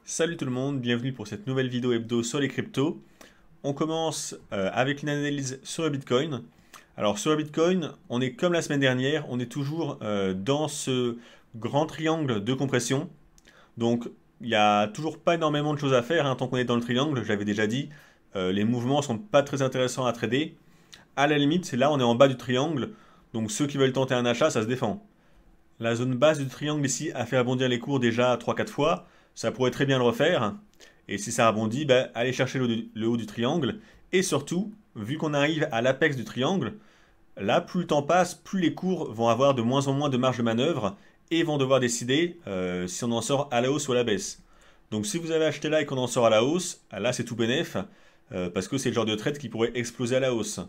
Salut tout le monde, bienvenue pour cette nouvelle vidéo hebdo sur les cryptos. On commence avec une analyse sur le Bitcoin. Alors sur le Bitcoin, on est comme la semaine dernière, on est toujours dans ce grand triangle de compression. Donc il n'y a toujours pas énormément de choses à faire tant qu'on est dans le triangle, je l'avais déjà dit. Les mouvements sont pas très intéressants à trader. À la limite, c'est là on est en bas du triangle, donc ceux qui veulent tenter un achat, ça se défend. La zone basse du triangle ici a fait rebondir les cours déjà 3-4 fois. Ça pourrait très bien le refaire. Et si ça rebondit, bah, allez chercher le haut du triangle. Et surtout, vu qu'on arrive à l'apex du triangle, là, plus le temps passe, plus les cours vont avoir de moins en moins de marge de manœuvre et vont devoir décider si on en sort à la hausse ou à la baisse. Donc si vous avez acheté là et qu'on en sort à la hausse, là c'est tout bénef, parce que c'est le genre de trade qui pourrait exploser à la hausse.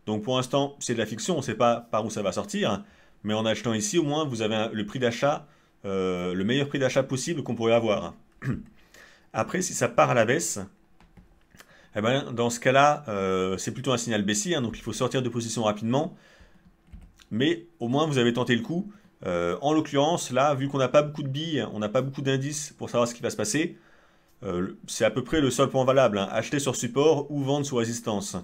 Donc pour l'instant, c'est de la fiction, on ne sait pas par où ça va sortir, mais en achetant ici, au moins, vous avez le prix d'achat, le meilleur prix d'achat possible qu'on pourrait avoir. Après, si ça part à la baisse, eh ben, dans ce cas-là, c'est plutôt un signal baissier, donc il faut sortir de position rapidement, mais au moins vous avez tenté le coup. En l'occurrence, là, vu qu'on n'a pas beaucoup de billes, on n'a pas beaucoup d'indices pour savoir ce qui va se passer, c'est à peu près le seul point valable, acheter sur support ou vendre sous résistance.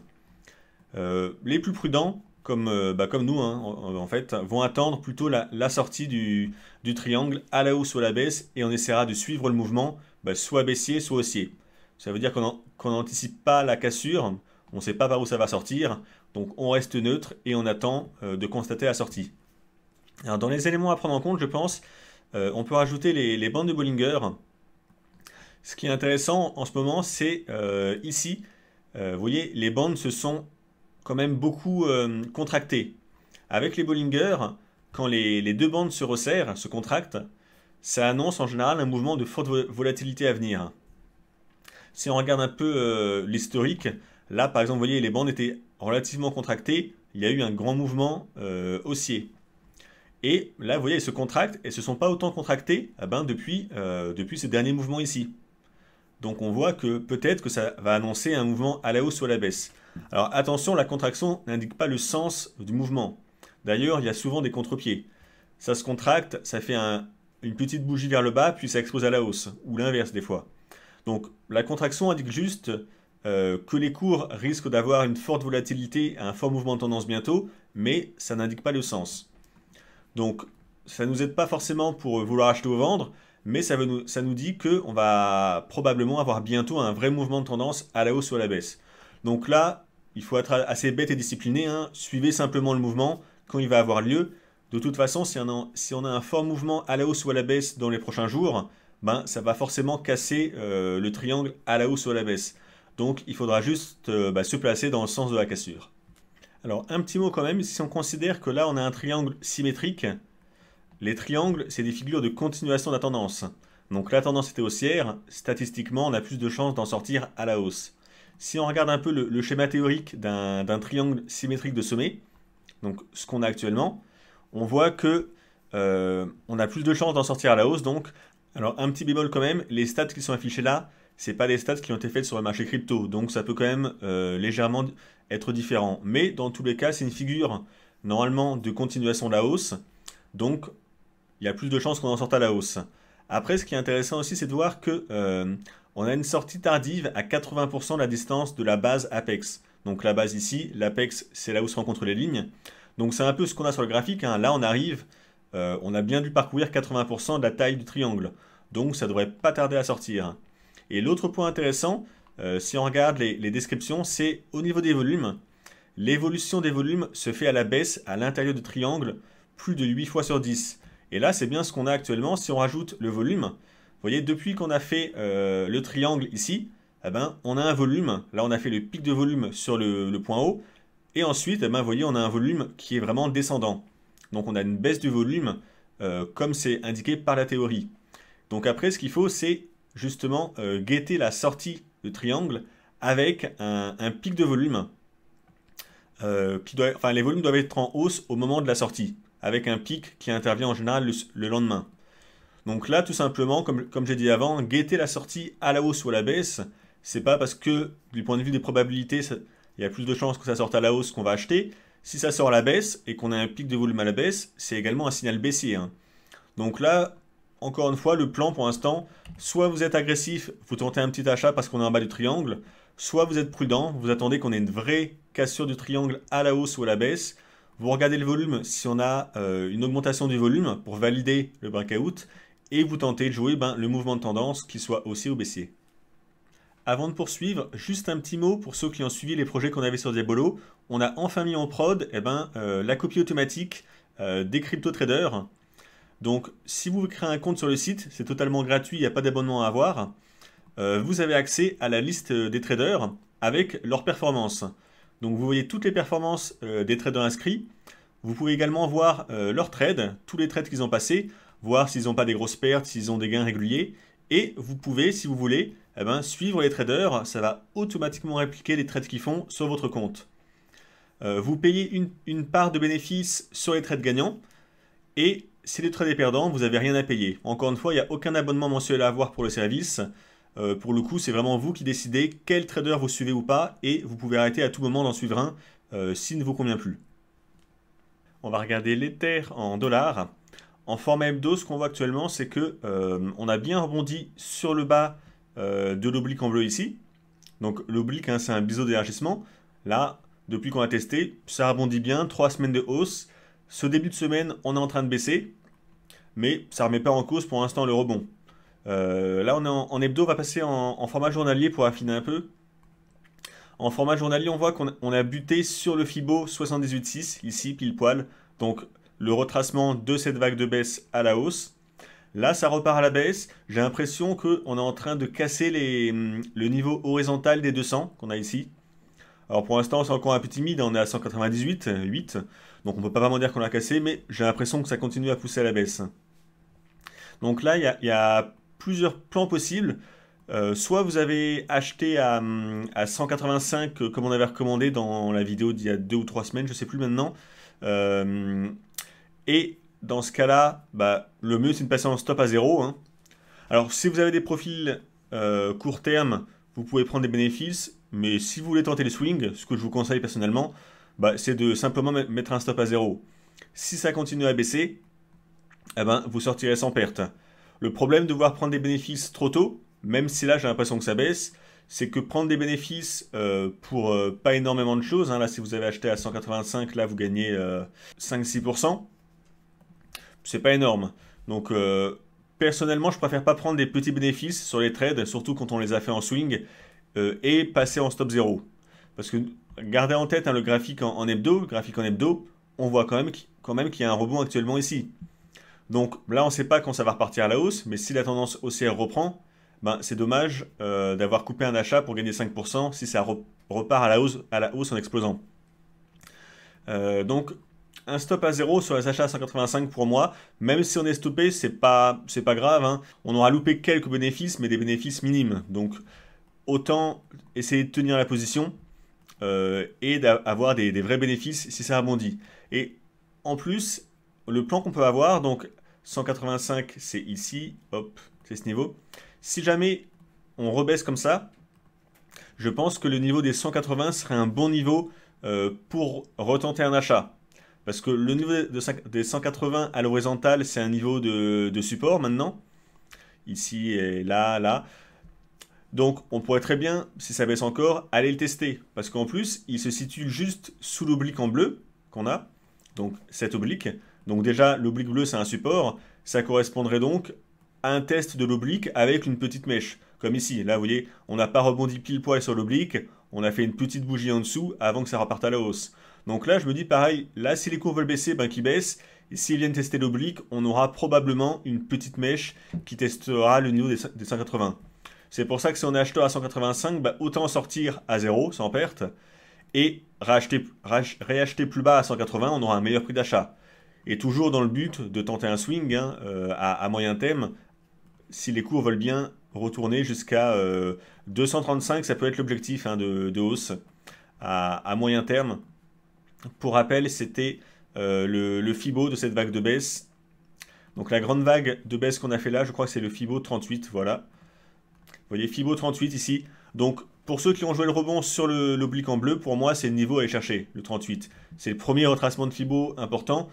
Les plus prudents, comme nous, en fait, vont attendre plutôt la sortie du triangle à la hausse ou à la baisse et on essaiera de suivre le mouvement, soit baissier, soit haussier. Ça veut dire qu'on n'anticipe pas la cassure, on ne sait pas par où ça va sortir, donc on reste neutre et on attend de constater la sortie. Alors dans les éléments à prendre en compte, je pense, on peut rajouter les bandes de Bollinger. Ce qui est intéressant en ce moment, c'est ici, vous voyez, les bandes se sont quand même beaucoup contractées. Avec les Bollinger, quand les deux bandes se resserrent, se contractent, ça annonce en général un mouvement de forte volatilité à venir. Si on regarde un peu l'historique, là par exemple, vous voyez, les bandes étaient relativement contractées, il y a eu un grand mouvement haussier. Et là, vous voyez, elles se contractent et ne se sont pas autant contractées depuis ce dernier mouvement ici. Donc on voit que peut-être que ça va annoncer un mouvement à la hausse ou à la baisse. Alors attention, la contraction n'indique pas le sens du mouvement. D'ailleurs, il y a souvent des contre-pieds. Ça se contracte, ça fait une petite bougie vers le bas, puis ça explose à la hausse, ou l'inverse des fois. Donc la contraction indique juste que les cours risquent d'avoir une forte volatilité, un fort mouvement de tendance bientôt, mais ça n'indique pas le sens. Donc ça ne nous aide pas forcément pour vouloir acheter ou vendre, mais ça nous dit qu'on va probablement avoir bientôt un vrai mouvement de tendance à la hausse ou à la baisse. Donc là, il faut être assez bête et discipliné, suivez simplement le mouvement quand il va avoir lieu. De toute façon, si on a un fort mouvement à la hausse ou à la baisse dans les prochains jours, ben, ça va forcément casser le triangle à la hausse ou à la baisse. Donc il faudra juste se placer dans le sens de la cassure. Alors un petit mot quand même, si on considère que là on a un triangle symétrique, les triangles, c'est des figures de continuation de la tendance. Donc la tendance était haussière, statistiquement, on a plus de chances d'en sortir à la hausse. Si on regarde un peu le schéma théorique d'un triangle symétrique de sommet, donc ce qu'on a actuellement, on voit que on a plus de chances d'en sortir à la hausse. Donc, alors un petit bémol quand même, les stats qui sont affichés là, c'est pas des stats qui ont été faites sur le marché crypto, donc ça peut quand même légèrement être différent. Mais dans tous les cas, c'est une figure normalement de continuation de la hausse, donc il y a plus de chances qu'on en sorte à la hausse. Après, ce qui est intéressant aussi, c'est de voir que on a une sortie tardive à 80% de la distance de la base Apex. Donc la base ici, l'Apex, c'est là où se rencontrent les lignes. Donc c'est un peu ce qu'on a sur le graphique. Là, on arrive, on a bien dû parcourir 80% de la taille du triangle. Donc ça devrait pas tarder à sortir. Et l'autre point intéressant, si on regarde les descriptions, c'est au niveau des volumes. L'évolution des volumes se fait à la baisse à l'intérieur du triangle plus de 8 fois sur 10. Et là, c'est bien ce qu'on a actuellement. Si on rajoute le volume, vous voyez, depuis qu'on a fait le triangle ici, eh ben, on a un volume. Là, on a fait le pic de volume sur le point haut. Et ensuite, eh ben, vous voyez, on a un volume qui est vraiment descendant. Donc, on a une baisse du volume, comme c'est indiqué par la théorie. Donc après, ce qu'il faut, c'est justement guetter la sortie de triangle avec un pic de volume. Les volumes doivent être en hausse au moment de la sortie, avec un pic qui intervient en général le lendemain. Donc là, tout simplement, comme j'ai dit avant, guetter la sortie à la hausse ou à la baisse, c'est pas parce que, du point de vue des probabilités, il y a plus de chances que ça sorte à la hausse qu'on va acheter. Si ça sort à la baisse et qu'on a un pic de volume à la baisse, c'est également un signal baissier. Donc là, encore une fois, le plan pour l'instant, soit vous êtes agressif, vous tentez un petit achat parce qu'on est en bas du triangle, soit vous êtes prudent, vous attendez qu'on ait une vraie cassure du triangle à la hausse ou à la baisse. Vous regardez le volume si on a une augmentation du volume pour valider le breakout et vous tentez de jouer le mouvement de tendance, qu'il soit haussier ou baissier. Avant de poursuivre, juste un petit mot pour ceux qui ont suivi les projets qu'on avait sur Diabolo. On a enfin mis en prod la copie automatique des crypto traders. Donc si vous créez un compte sur le site, c'est totalement gratuit, il n'y a pas d'abonnement à avoir. Vous avez accès à la liste des traders avec leurs performances. Donc vous voyez toutes les performances des traders inscrits. Vous pouvez également voir leurs trades, tous les trades qu'ils ont passés, voir s'ils n'ont pas des grosses pertes, s'ils ont des gains réguliers. Et vous pouvez, si vous voulez, suivre les traders, ça va automatiquement répliquer les trades qu'ils font sur votre compte. Vous payez une part de bénéfice sur les trades gagnants, et si le trade est perdant, vous n'avez rien à payer. Encore une fois, il n'y a aucun abonnement mensuel à avoir pour le service. Pour le coup, c'est vraiment vous qui décidez quel trader vous suivez ou pas, et vous pouvez arrêter à tout moment d'en suivre un s'il ne vous convient plus. On va regarder l'Ether en dollars. En format hebdo, ce qu'on voit actuellement, c'est que on a bien rebondi sur le bas de l'oblique en bleu ici. Donc l'oblique, c'est un biseau d'élargissement. Là, depuis qu'on a testé, ça rebondit bien, 3 semaines de hausse. Ce début de semaine, on est en train de baisser, mais ça ne remet pas en cause pour l'instant le rebond. Là, on est en hebdo, on va passer en format journalier pour affiner un peu. En format journalier, on voit qu'on a buté sur le Fibo 78.6, ici, pile poil. Donc, le retracement de cette vague de baisse à la hausse. Là, ça repart à la baisse. J'ai l'impression qu'on est en train de casser le niveau horizontal des 200 qu'on a ici. Alors, pour l'instant, c'est encore un peu timide. On est à 198,8. Donc, on ne peut pas vraiment dire qu'on l'a cassé, mais j'ai l'impression que ça continue à pousser à la baisse. Donc là, il y a plusieurs plans possibles. Soit vous avez acheté à 185 comme on avait recommandé dans la vidéo d'il y a 2 ou 3 semaines, je ne sais plus maintenant. Et dans ce cas-là, le mieux c'est de passer en stop à 0. Hein. Alors si vous avez des profils court terme, vous pouvez prendre des bénéfices. Mais si vous voulez tenter les swings, ce que je vous conseille personnellement, c'est de simplement mettre un stop à 0. Si ça continue à baisser, vous sortirez sans perte. Le problème de vouloir prendre des bénéfices trop tôt, même si là j'ai l'impression que ça baisse, c'est que prendre des bénéfices pour pas énormément de choses, hein, là si vous avez acheté à 185, là vous gagnez 5-6%, c'est pas énorme. Donc personnellement je préfère pas prendre des petits bénéfices sur les trades, surtout quand on les a fait en swing, et passer en stop 0. Parce que gardez en tête le graphique en hebdo, on voit quand même qu'il y a un rebond actuellement ici. Donc là, on ne sait pas quand ça va repartir à la hausse, mais si la tendance haussière reprend, c'est dommage d'avoir coupé un achat pour gagner 5% si ça repart à la hausse en explosant. Donc, un stop à 0 sur les achats à 185 pour moi, même si on est stoppé, c'est pas grave. Hein. On aura loupé quelques bénéfices, mais des bénéfices minimes. Donc, autant essayer de tenir la position et d'avoir des vrais bénéfices si ça rebondit. Et en plus, le plan qu'on peut avoir, donc 185 c'est ici, hop, c'est ce niveau. Si jamais on rebaisse comme ça, je pense que le niveau des 180 serait un bon niveau pour retenter un achat. Parce que le niveau des 180 à l'horizontale, c'est un niveau de support maintenant. Ici et là, là. Donc on pourrait très bien, si ça baisse encore, aller le tester. Parce qu'en plus, il se situe juste sous l'oblique en bleu qu'on a. Donc cet oblique. Donc déjà, l'oblique bleu, c'est un support. Ça correspondrait donc à un test de l'oblique avec une petite mèche. Comme ici, là, vous voyez, on n'a pas rebondi pile poil sur l'oblique. On a fait une petite bougie en dessous avant que ça reparte à la hausse. Donc là, je me dis pareil, là, si les cours veulent baisser, qu'ils baissent. Et s'ils viennent tester l'oblique, on aura probablement une petite mèche qui testera le niveau des 180. C'est pour ça que si on est acheteur à 185, autant sortir à 0, sans perte, et réacheter plus bas à 180, on aura un meilleur prix d'achat. Et toujours dans le but de tenter un swing à moyen terme, si les cours veulent bien retourner jusqu'à 235, ça peut être l'objectif de hausse à moyen terme. Pour rappel, c'était le Fibo de cette vague de baisse. Donc la grande vague de baisse qu'on a fait là, je crois que c'est le Fibo 38, voilà. Vous voyez, Fibo 38 ici. Donc pour ceux qui ont joué le rebond sur l'oblique en bleu, pour moi c'est le niveau à aller chercher, le 38. C'est le premier retracement de Fibo important.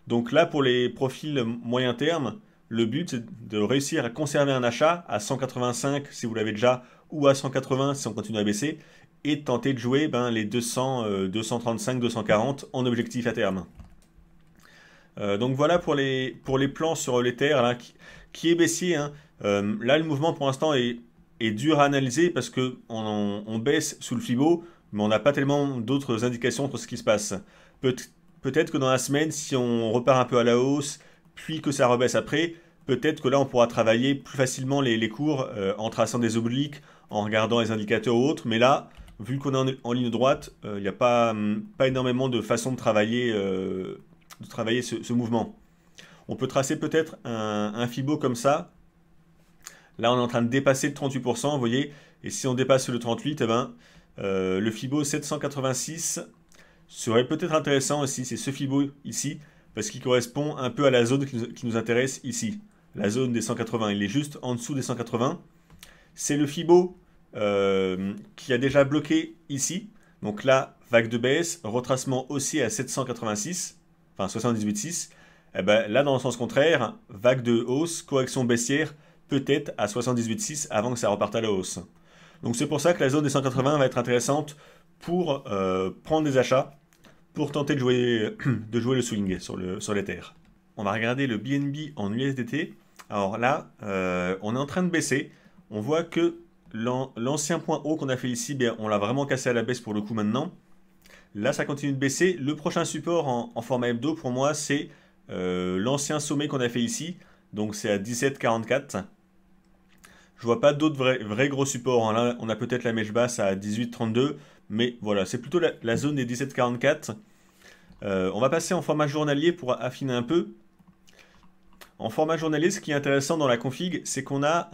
Donc là, pour les profils moyen terme, Le but, c'est de réussir à conserver un achat à 185 si vous l'avez déjà, ou à 180 si on continue à baisser, et de tenter de jouer les 200, 235, 240 en objectif à terme. Donc voilà pour les plans sur l'Ether là, qui est baissier, hein. Là, le mouvement pour l'instant est dur à analyser parce que on baisse sous le Fibo, mais on n'a pas tellement d'autres indications sur ce qui se passe. Peut-être que dans la semaine, si on repart un peu à la hausse, puis que ça rebaisse après, peut-être que là on pourra travailler plus facilement les cours en traçant des obliques, en regardant les indicateurs ou autres. Mais là, vu qu'on est en ligne droite, il n'y a pas énormément de façons de travailler ce mouvement. On peut tracer peut-être un Fibo comme ça. Là, on est en train de dépasser le 38%, vous voyez. Et si on dépasse le 38, le Fibo 786 serait peut-être intéressant aussi. C'est ce Fibo ici, parce qu'il correspond un peu à la zone qui nous intéresse ici. La zone des 180. Il est juste en dessous des 180. C'est le Fibo qui a déjà bloqué ici. Donc là, vague de baisse, retracement haussier à 786, enfin 78,6. Et là, dans le sens contraire, vague de hausse, correction baissière, peut-être à 78,6 avant que ça reparte à la hausse. Donc c'est pour ça que la zone des 180 va être intéressante pour prendre des achats, pour tenter de jouer le swing sur l'Ether. On va regarder le BNB en USDT. Alors là, on est en train de baisser. On voit que l'ancien point haut qu'on a fait ici, on l'a vraiment cassé à la baisse pour le coup maintenant. Là, ça continue de baisser. Le prochain support en format hebdo, pour moi, c'est l'ancien sommet qu'on a fait ici. Donc c'est à 17,44. Je vois pas d'autres vrais gros supports, hein. Là, on a peut-être la mèche basse à 18,32. Mais voilà, c'est plutôt la zone des 17,44. On va passer en format journalier pour affiner un peu. En format journalier, ce qui est intéressant dans la config, c'est qu'on a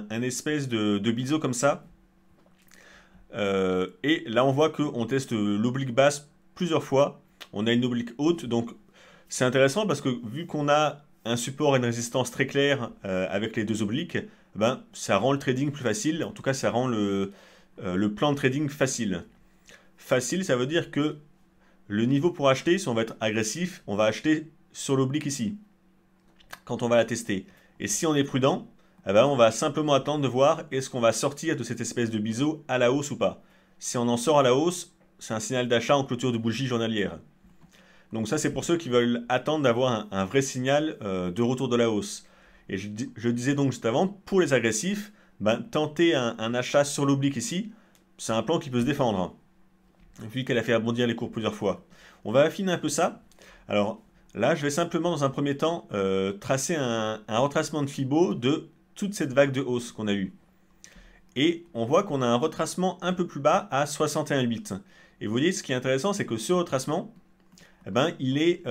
un espèce de biseau comme ça. Et là, on voit qu'on teste l'oblique basse plusieurs fois. On a une oblique haute, donc c'est intéressant parce que vu qu'on a un support et une résistance très claire avec les deux obliques, ça rend le trading plus facile. En tout cas, ça rend le plan de trading facile. Facile, ça veut dire que le niveau pour acheter, si on va être agressif, on va acheter sur l'oblique ici, quand on va la tester. Et si on est prudent, on va simplement attendre de voir est-ce qu'on va sortir de cette espèce de biseau à la hausse ou pas. Si on en sort à la hausse, c'est un signal d'achat en clôture de bougie journalière. Donc ça, c'est pour ceux qui veulent attendre d'avoir un vrai signal de retour de la hausse. Et je disais donc juste avant, pour les agressifs, tenter un achat sur l'oblique ici, c'est un plan qui peut se défendre, vu qu'elle a fait rebondir les cours plusieurs fois. On va affiner un peu ça. Alors là, je vais simplement dans un premier temps tracer un retracement de Fibo de toute cette vague de hausse qu'on a eue. Et on voit qu'on a un retracement un peu plus bas à 61,8. Et vous voyez, ce qui est intéressant, c'est que ce retracement, il est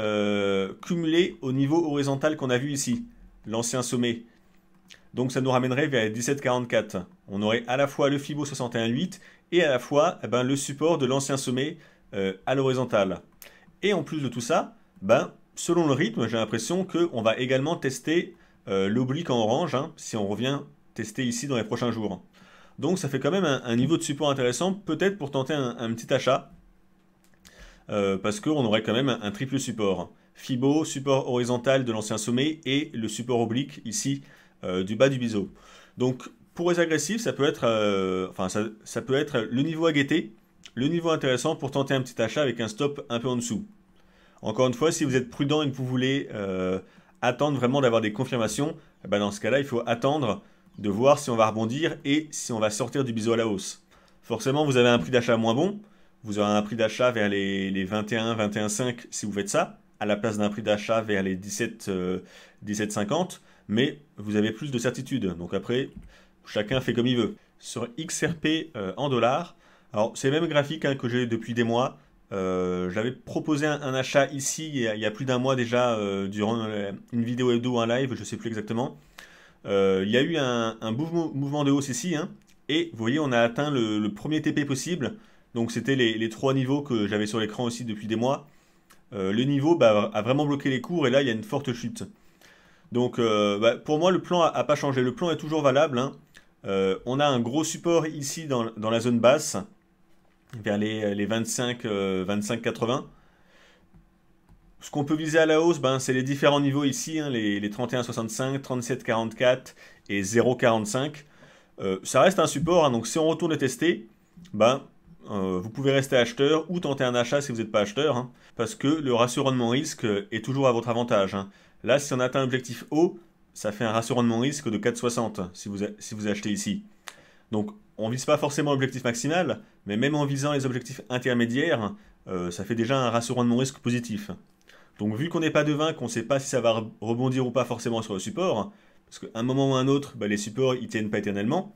cumulé au niveau horizontal qu'on a vu ici, l'ancien sommet. Donc ça nous ramènerait vers 17,44. On aurait à la fois le Fibo 61,8 et à la fois le support de l'ancien sommet à l'horizontale. Et en plus de tout ça, selon le rythme, j'ai l'impression qu'on va également tester l'oblique en orange, hein, si on revient tester ici dans les prochains jours. Donc ça fait quand même un niveau de support intéressant, peut-être pour tenter un petit achat, parce qu'on aurait quand même un triple support. Fibo, support horizontal de l'ancien sommet et le support oblique ici du bas du biseau. Donc pour les agressifs, ça peut être, ça peut être le niveau à guetter, le niveau intéressant pour tenter un petit achat avec un stop un peu en dessous. Encore une fois, si vous êtes prudent et que vous voulez attendre vraiment d'avoir des confirmations, dans ce cas-là, il faut attendre de voir si on va rebondir et si on va sortir du biseau à la hausse. Forcément, vous avez un prix d'achat moins bon. Vous aurez un prix d'achat vers les 21, 21,5 si vous faites ça, à la place d'un prix d'achat vers les 17, 17,50. Mais vous avez plus de certitude. Donc après, chacun fait comme il veut. Sur XRP en dollars, alors c'est le même graphique que j'ai depuis des mois. J'avais proposé un achat ici il y a plus d'un mois déjà durant une vidéo hebdo ou un live, je ne sais plus exactement. Il y a eu un mouvement de hausse ici, hein, et vous voyez on a atteint le premier TP possible. Donc c'était les trois niveaux que j'avais sur l'écran aussi depuis des mois. Le niveau a vraiment bloqué les cours et là il y a une forte chute. Donc pour moi le plan n'a pas changé, le plan est toujours valable, hein. On a un gros support ici dans la zone basse, vers les 25, 25,80. Ce qu'on peut viser à la hausse, ben, c'est les différents niveaux ici, hein, les 31,65, 37,44 et 0,45. Ça reste un support, hein, donc si on retourne le tester, ben, vous pouvez rester acheteur ou tenter un achat si vous n'êtes pas acheteur, hein, parce que le ratio rendement-risque est toujours à votre avantage. Hein. Là, si on atteint l'objectif haut, ça fait un ratio rendement-risque de 4,60 si vous achetez ici. Donc, on ne vise pas forcément l'objectif maximal, mais même en visant les objectifs intermédiaires, ça fait déjà un ratio rendement-risque positif. Donc, vu qu'on n'est pas devin, qu'on ne sait pas si ça va rebondir ou pas forcément sur le support, parce qu'à un moment ou un autre, bah, les supports ils tiennent pas éternellement,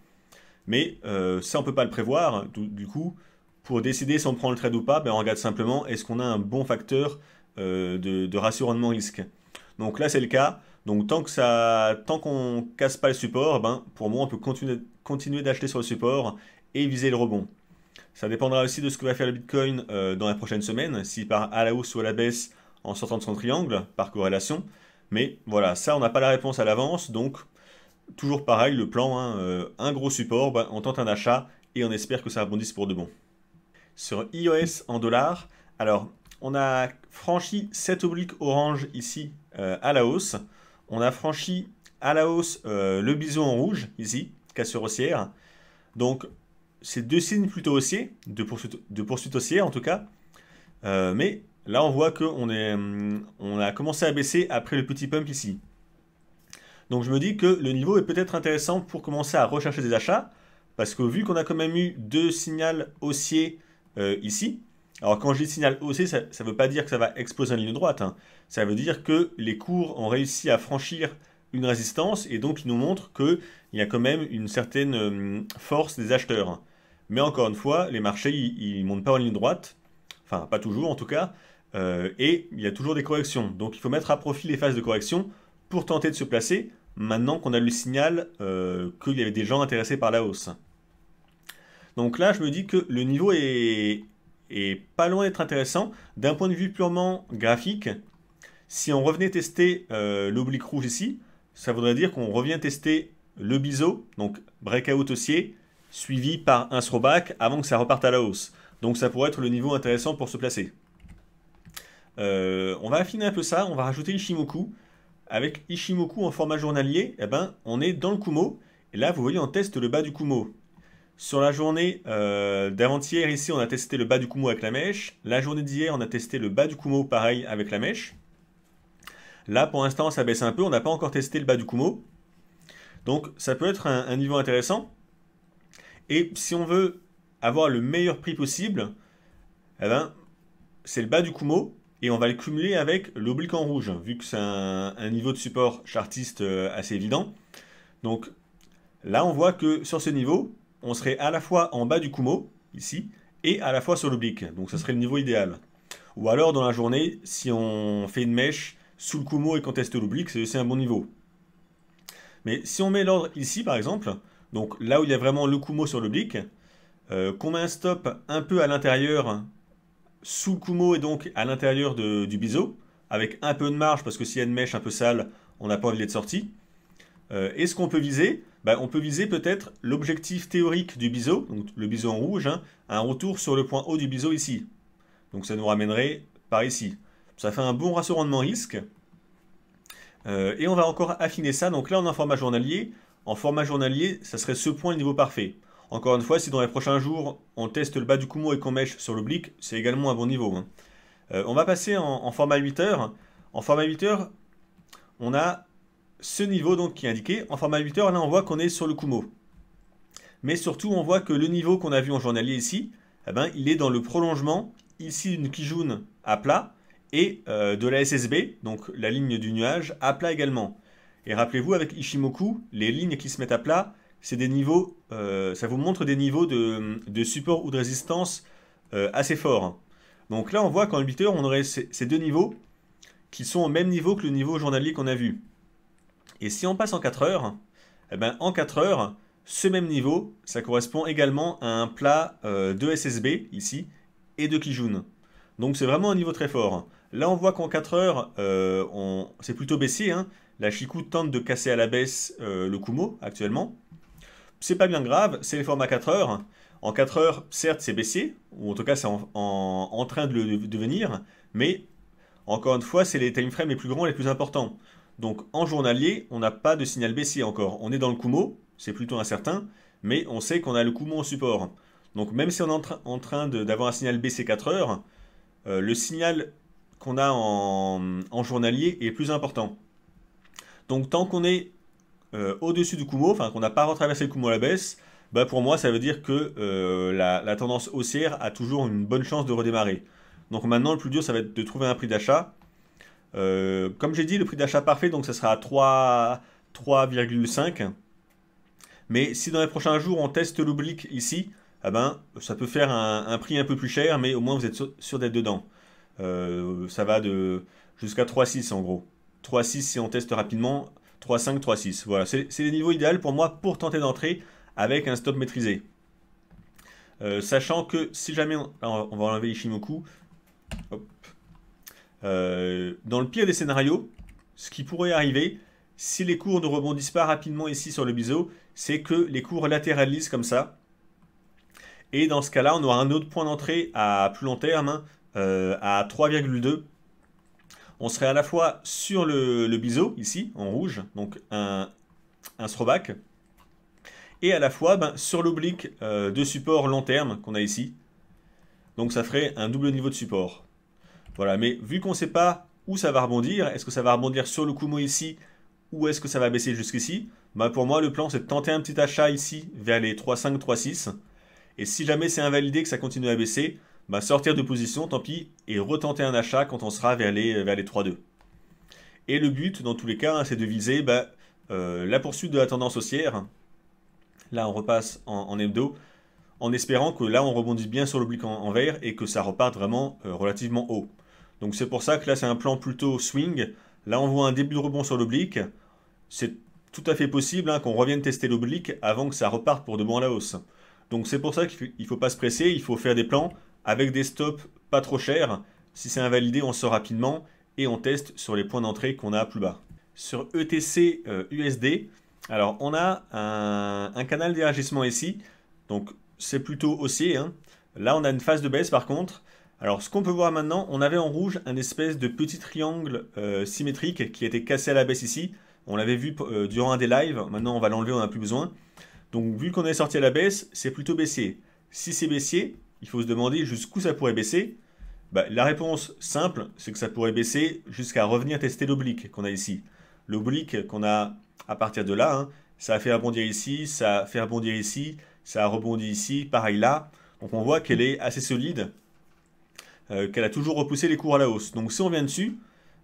mais ça on peut pas le prévoir. Du coup, pour décider si on prend le trade ou pas, ben, on regarde simplement est-ce qu'on a un bon facteur de ratio rendement-risque. Donc là c'est le cas. Donc tant qu'on casse pas le support, ben, pour moi on peut continuer d'acheter sur le support et viser le rebond. Ça dépendra aussi de ce que va faire le Bitcoin dans les prochaines semaines, s'il part à la hausse ou à la baisse en sortant de son triangle, par corrélation. Mais voilà, ça on n'a pas la réponse à l'avance, donc toujours pareil, le plan, hein, un gros support, ben, on tente un achat et on espère que ça rebondisse pour de bon. Sur iOS en dollars, alors on a franchi cette oblique orange ici à la hausse. On a franchi à la hausse le bison en rouge ici, cassure haussière. Donc c'est deux signes plutôt haussiers, de poursuite haussière en tout cas. Mais là on voit qu'on on a commencé à baisser après le petit pump ici. Donc je me dis que le niveau est peut-être intéressant pour commencer à rechercher des achats, parce que vu qu'on a quand même eu deux signaux haussiers ici, alors quand je dis signal haussier, ça ne veut pas dire que ça va exploser en ligne droite, hein. Ça veut dire que les cours ont réussi à franchir une résistance, et donc ils nous montrent qu'il y a quand même une certaine force des acheteurs. Mais encore une fois, les marchés, ils ne montent pas en ligne droite, enfin pas toujours en tout cas, et il y a toujours des corrections. Donc il faut mettre à profit les phases de correction pour tenter de se placer, maintenant qu'on a le signal qu'il y avait des gens intéressés par la hausse. Donc là, je me dis que le niveau est pas loin d'être intéressant. D'un point de vue purement graphique, si on revenait tester l'oblique rouge ici, ça voudrait dire qu'on revient tester le biseau, donc breakout haussier, suivi par un throwback avant que ça reparte à la hausse. Donc ça pourrait être le niveau intéressant pour se placer. On va affiner un peu ça, on va rajouter Ishimoku. Avec Ishimoku en format journalier, eh ben, on est dans le Kumo. Et là, vous voyez, on teste le bas du Kumo. Sur la journée d'avant-hier, ici, on a testé le bas du Kumo avec la mèche. La journée d'hier, on a testé le bas du Kumo, pareil, avec la mèche. Là, pour l'instant, ça baisse un peu. On n'a pas encore testé le bas du Kumo. Donc, ça peut être un niveau intéressant. Et si on veut avoir le meilleur prix possible, eh ben, c'est le bas du Kumo. Et on va le cumuler avec l'oblique en rouge, vu que c'est un niveau de support chartiste assez évident. Donc là, on voit que sur ce niveau, on serait à la fois en bas du Kumo, ici, et à la fois sur l'oblique. Donc ce serait le niveau idéal. Ou alors dans la journée, si on fait une mèche sous le Kumo et qu'on teste l'oblique, c'est aussi un bon niveau. Mais si on met l'ordre ici, par exemple, donc là où il y a vraiment le Kumo sur l'oblique, qu'on met un stop un peu à l'intérieur, sous le Kumo et donc à l'intérieur du biseau, avec un peu de marge, parce que s'il y a une mèche un peu sale, on n'a pas envie d'être sorti. Et ce qu'on peut viser, on peut viser peut-être l'objectif théorique du biseau, donc le biseau en rouge, hein, un retour sur le point haut du biseau ici. Donc ça nous ramènerait par ici. Ça fait un bon ratio rendement-risque. Et on va encore affiner ça. Donc là, on est en format journalier. En format journalier, ça serait ce point le niveau parfait. Encore une fois, si dans les prochains jours, on teste le bas du Kumo et qu'on mèche sur l'oblique, c'est également un bon niveau. Hein. On va passer en format 8 heures. En format 8 heures, on a ce niveau donc, qui est indiqué. En format 8 heures, là, on voit qu'on est sur le Kumo. Mais surtout, on voit que le niveau qu'on a vu en journalier ici, eh ben, il est dans le prolongement, ici, d'une Kijun à plat, et de la SSB, donc la ligne du nuage, à plat également. Et rappelez-vous, avec Ishimoku, les lignes qui se mettent à plat, c'est des niveaux, ça vous montre des niveaux de support ou de résistance assez forts. Donc là, on voit qu'en 8 heures, on aurait ces deux niveaux qui sont au même niveau que le niveau journalier qu'on a vu. Et si on passe en 4 heures, eh ben, en 4 heures, ce même niveau, ça correspond également à un plat de SSB, ici, et de Kijun. Donc c'est vraiment un niveau très fort. Là, on voit qu'en 4 heures, c'est plutôt baissier. Hein. La Chikou tente de casser à la baisse le Kumo, actuellement. C'est pas bien grave, c'est les formats 4 heures. En 4 heures, certes, c'est baissier, ou en tout cas, c'est en train de le devenir, mais Encore une fois, c'est les time frames les plus grands, les plus importants. Donc en journalier, on n'a pas de signal baissier encore. On est dans le Kumo, c'est plutôt incertain, mais on sait qu'on a le Kumo en support. Donc même si on est en train d'avoir un signal baissier 4 heures, le signal qu'on a en journalier est plus important. Donc tant qu'on est au-dessus du Kumo, enfin qu'on n'a pas retraversé le Kumo à la baisse, bah pour moi ça veut dire que la tendance haussière a toujours une bonne chance de redémarrer. Donc maintenant le plus dur ça va être de trouver un prix d'achat. Comme j'ai dit, le prix d'achat parfait, donc ça sera à 3,5. Mais si dans les prochains jours on teste l'oblique ici, eh ben, ça peut faire un prix un peu plus cher, mais au moins vous êtes sûr d'être dedans. Ça va jusqu'à 3,6 en gros. 3,6 si on teste rapidement, 3,5, 3,6. Voilà, c'est les niveaux idéaux pour moi pour tenter d'entrer avec un stop maîtrisé. Sachant que si jamais, on va enlever Ishimoku, hop. Dans le pire des scénarios, ce qui pourrait arriver, si les cours ne rebondissent pas rapidement ici sur le biseau, c'est que les cours latéralisent comme ça. Et dans ce cas-là, on aura un autre point d'entrée à plus long terme, hein, à 3,2. On serait à la fois sur le biseau, ici, en rouge, donc un throwback, et à la fois sur l'oblique de support long terme qu'on a ici. Donc ça ferait un double niveau de support. Voilà, mais vu qu'on ne sait pas où ça va rebondir, est-ce que ça va rebondir sur le Kumo ici, ou est-ce que ça va baisser jusqu'ici, bah pour moi, le plan, c'est de tenter un petit achat ici, vers les 3,5, 3,6. Et si jamais c'est invalidé, que ça continue à baisser, bah sortir de position, tant pis, et retenter un achat quand on sera vers les 3,2. Et le but, dans tous les cas, hein, c'est de viser la poursuite de la tendance haussière. Là, on repasse en hebdo, en espérant que là, on rebondisse bien sur l'oblique en vert et que ça reparte vraiment relativement haut. Donc c'est pour ça que là, c'est un plan plutôt swing. Là, on voit un début de rebond sur l'oblique. C'est tout à fait possible hein, qu'on revienne tester l'oblique avant que ça reparte pour de bon à la hausse. Donc c'est pour ça qu'il ne faut pas se presser, il faut faire des plans avec des stops pas trop chers. Si c'est invalidé, on sort rapidement et on teste sur les points d'entrée qu'on a plus bas. Sur ETC USD, alors on a un canal d'élargissement ici, donc c'est plutôt haussier. Hein. Là, on a une phase de baisse par contre. Alors, ce qu'on peut voir maintenant, on avait en rouge un espèce de petit triangle symétrique qui a été cassé à la baisse ici. On l'avait vu durant un des lives. Maintenant, on va l'enlever, on n'a plus besoin. Donc, vu qu'on est sorti à la baisse, c'est plutôt baissier. Si c'est baissier, il faut se demander jusqu'où ça pourrait baisser. La réponse simple, c'est que ça pourrait baisser jusqu'à revenir tester l'oblique qu'on a ici. L'oblique qu'on a à partir de là, hein, ça a fait rebondir ici, ça a fait rebondir ici, ça a rebondi ici, pareil là. Donc on voit qu'elle est assez solide, qu'elle a toujours repoussé les cours à la hausse. Donc si on vient dessus,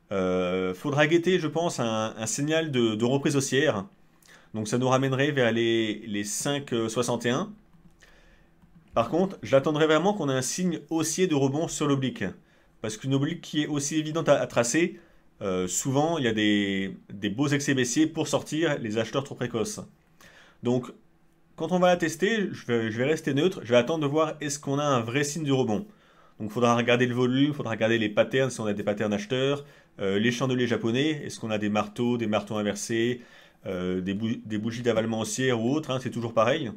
faudra guetter, je pense, un signal de reprise haussière. Donc ça nous ramènerait vers les 5,61. Par contre, j'attendrai vraiment qu'on ait un signe haussier de rebond sur l'oblique. Parce qu'une oblique qui est aussi évidente à tracer, souvent il y a des beaux excès baissiers pour sortir les acheteurs trop précoces. Donc quand on va la tester, je vais rester neutre, je vais attendre de voir est-ce qu'on a un vrai signe de rebond. Donc il faudra regarder le volume, il faudra regarder les patterns si on a des patterns acheteurs, les chandeliers japonais, est-ce qu'on a des marteaux inversés, des bougies d'avalement haussière ou autres, hein, c'est toujours pareil.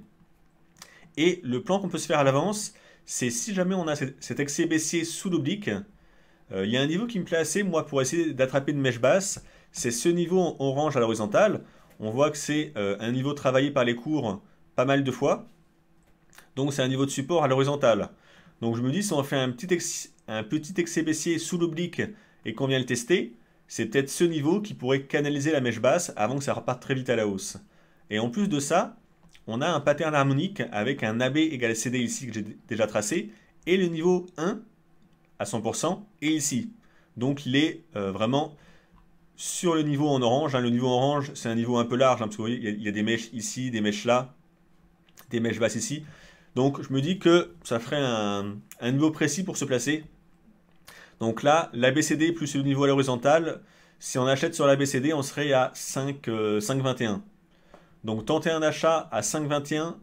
Et le plan qu'on peut se faire à l'avance, c'est si jamais on a cet excès baissier sous l'oblique, il y a un niveau qui me plaît assez, moi, pour essayer d'attraper une mèche basse, c'est ce niveau orange à l'horizontale. On voit que c'est un niveau travaillé par les cours pas mal de fois. Donc c'est un niveau de support à l'horizontale. Donc je me dis, si on fait un petit excès baissier sous l'oblique et qu'on vient le tester, c'est peut-être ce niveau qui pourrait canaliser la mèche basse avant que ça reparte très vite à la hausse. Et en plus de ça, on a un pattern harmonique avec un AB égale CD ici que j'ai déjà tracé, et le niveau 1 à 100% est ici. Donc il est vraiment sur le niveau en orange. Hein. Le niveau orange, c'est un niveau un peu large, hein, parce que vous voyez, il y a des mèches ici, des mèches là, des mèches basses ici. Donc je me dis que ça ferait un niveau précis pour se placer. Donc là, l'ABCD plus le niveau à l'horizontale, si on achète sur l'ABCD, on serait à 5,21. Donc tenter un achat à 5,21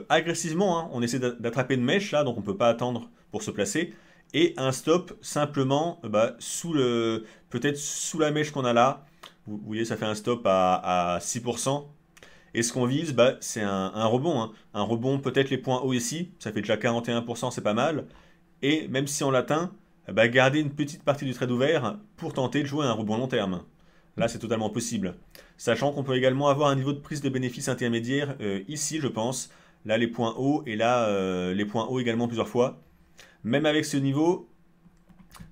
agressivement, hein, on essaie d'attraper une mèche là, donc on ne peut pas attendre pour se placer. Et un stop simplement peut-être sous la mèche qu'on a là. Vous voyez, ça fait un stop à 6%. Et ce qu'on vise, c'est un rebond. Hein. Un rebond, peut-être les points hauts ici, ça fait déjà 41%, c'est pas mal. Et même si on l'atteint, bah, garder une petite partie du trade ouvert pour tenter de jouer un rebond long terme. Là, c'est totalement possible. Sachant qu'on peut également avoir un niveau de prise de bénéfice intermédiaire ici, je pense. Là, les points hauts et là, les points hauts également plusieurs fois. Même avec ce niveau,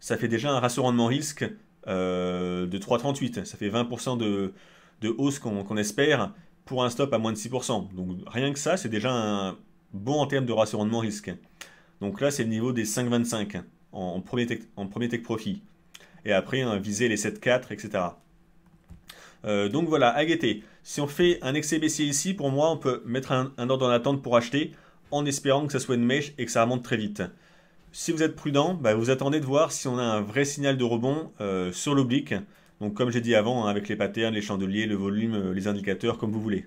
ça fait déjà un ratio rendement risque de 3,38. Ça fait 20% de hausse qu'on espère pour un stop à moins de 6%. Donc rien que ça, c'est déjà un bon en termes de ratio rendement risque. Donc là, c'est le niveau des 5,25 en premier take profit. Et après, viser les 7,4, etc. Donc voilà, à guetter. Si on fait un excès baissier ici, pour moi, on peut mettre un ordre en attente pour acheter en espérant que ça soit une mèche et que ça remonte très vite. Si vous êtes prudent, bah, vous attendez de voir si on a un vrai signal de rebond sur l'oblique. Donc comme j'ai dit avant, hein, avec les patterns, les chandeliers, le volume, les indicateurs, comme vous voulez.